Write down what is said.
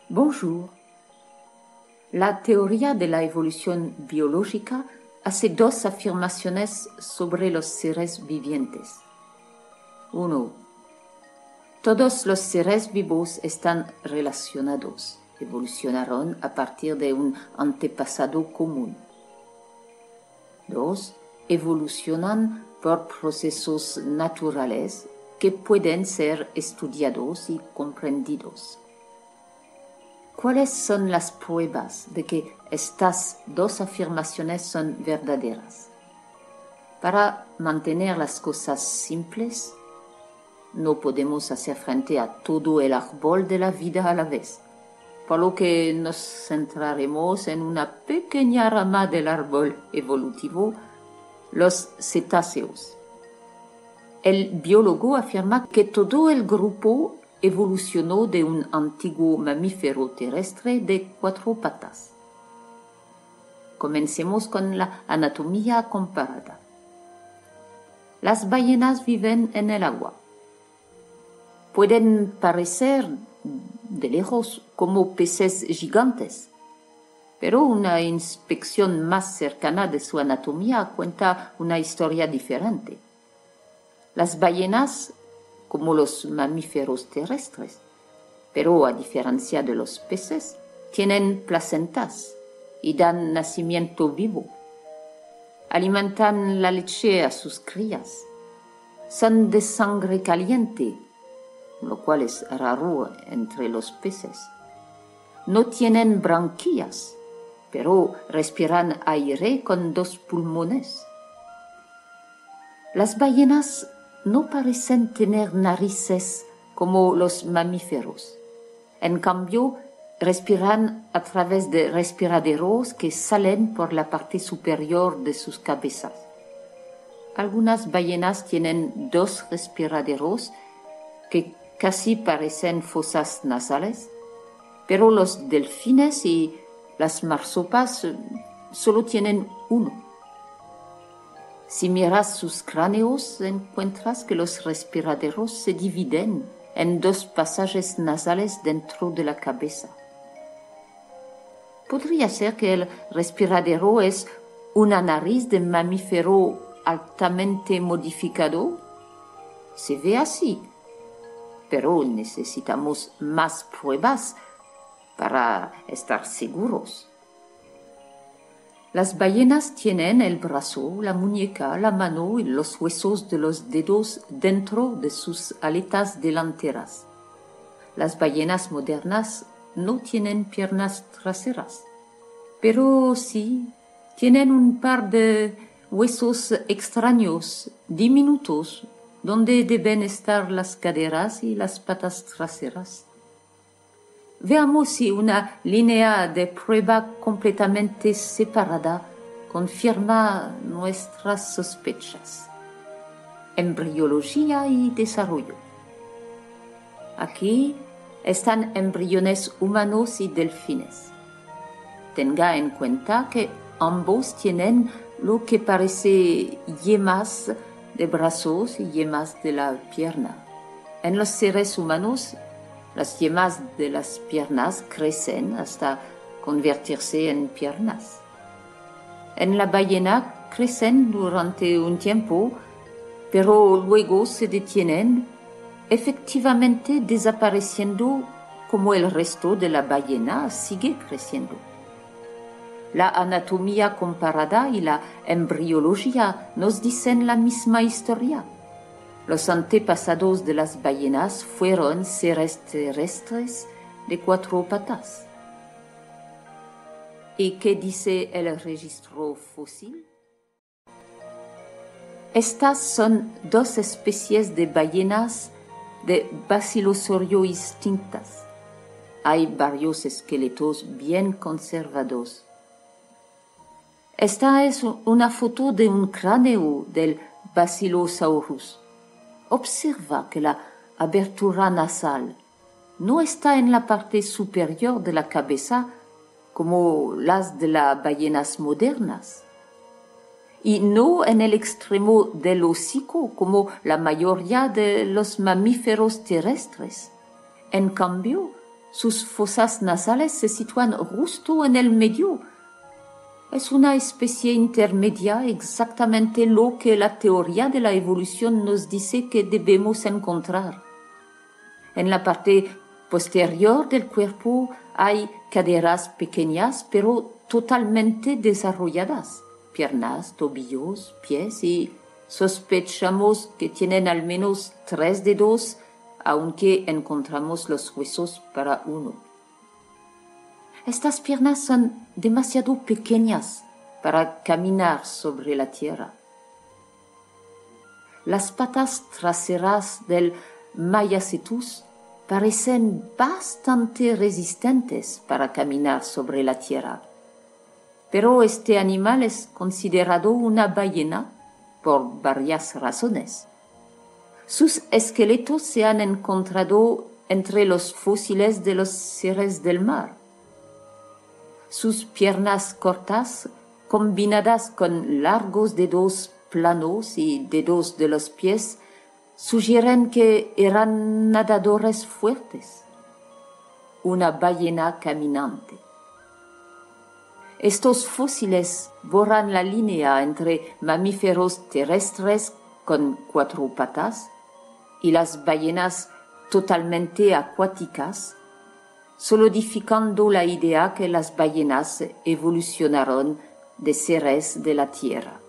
Bonjour. La teoría de la evolución biológica hace dos afirmaciones sobre los seres vivientes. 1. Todos los seres vivos están relacionados, evolucionaron a partir de un antepasado común. 2. Evolucionan por procesos naturales que pueden ser estudiados y comprendidos. ¿Cuáles son las pruebas de que estas dos afirmaciones son verdaderas? Para mantener las cosas simples, no podemos hacer frente a todo el árbol de la vida a la vez, por lo que nos centraremos en una pequeña rama del árbol evolutivo, los cetáceos. El biólogo afirma que todo el grupo evolucionó de un antiguo mamífero terrestre de 4 patas. Comencemos con la anatomía comparada. Las ballenas viven en el agua. Pueden parecer de lejos como peces gigantes, pero una inspección más cercana de su anatomía cuenta una historia diferente. Las ballenas, como los mamíferos terrestres, pero a diferencia de los peces, tienen placentas y dan nacimiento vivo. Alimentan la leche a sus crías. Son de sangre caliente, lo cual es raro entre los peces. No tienen branquias, pero respiran aire con 2 pulmones. Las ballenas no parecen tener narices como los mamíferos. En cambio, respiran a través de respiraderos que salen por la parte superior de sus cabezas. Algunas ballenas tienen 2 respiraderos que casi parecen fosas nasales, pero los delfines y las marsopas solo tienen 1. Si miras sus cráneos, encuentras que los respiraderos se dividen en 2 pasajes nasales dentro de la cabeza. ¿Podría ser que el respiradero es una nariz de mamífero altamente modificado? Se ve así, pero necesitamos más pruebas para estar seguros. Las ballenas tienen el brazo, la muñeca, la mano y los huesos de los dedos dentro de sus aletas delanteras. Las ballenas modernas no tienen piernas traseras, pero sí tienen un par de huesos extraños, diminutos, donde deben estar las caderas y las patas traseras. Veamos si una línea de prueba completamente separada confirma nuestras sospechas. Embriología y desarrollo. Aquí están embriones humanos y delfines. Tenga en cuenta que ambos tienen lo que parece yemas de brazos y yemas de la pierna. En los seres humanos, las yemas de las piernas crecen hasta convertirse en piernas. En la ballena crecen durante un tiempo, pero luego se detienen, efectivamente desapareciendo como el resto de la ballena sigue creciendo. La anatomía comparada y la embriología nos dicen la misma historia. Los antepasados de las ballenas fueron seres terrestres de 4 patas. ¿Y qué dice el registro fósil? Estas son 2 especies de ballenas de Basilosauro extintas. Hay varios esqueletos bien conservados. Esta es una foto de un cráneo del Basilosaurus. Observa que la abertura nasal no está en la parte superior de la cabeza como las de las ballenas modernas, y no en el extremo del hocico como la mayoría de los mamíferos terrestres. En cambio, Sus fosas nasales se sitúan justo en el medio. Es una especie intermedia, exactamente lo que la teoría de la evolución nos dice que debemos encontrar. En la parte posterior del cuerpo hay caderas pequeñas pero totalmente desarrolladas, piernas, tobillos, pies, y sospechamos que tienen al menos 3 dedos, aunque encontramos los huesos para uno. Estas piernas son demasiado pequeñas para caminar sobre la tierra. Las patas traseras del Mayacetus parecen bastante resistentes para caminar sobre la tierra. Pero este animal es considerado una ballena por varias razones. Sus esqueletos se han encontrado entre los fósiles de los seres del mar. Sus piernas cortas, combinadas con largos dedos planos y dedos de los pies, sugieren que eran nadadores fuertes. Una ballena caminante. Estos fósiles borran la línea entre mamíferos terrestres con 4 patas y las ballenas totalmente acuáticas, solidificando la idea que las ballenas evolucionaron de seres de la tierra.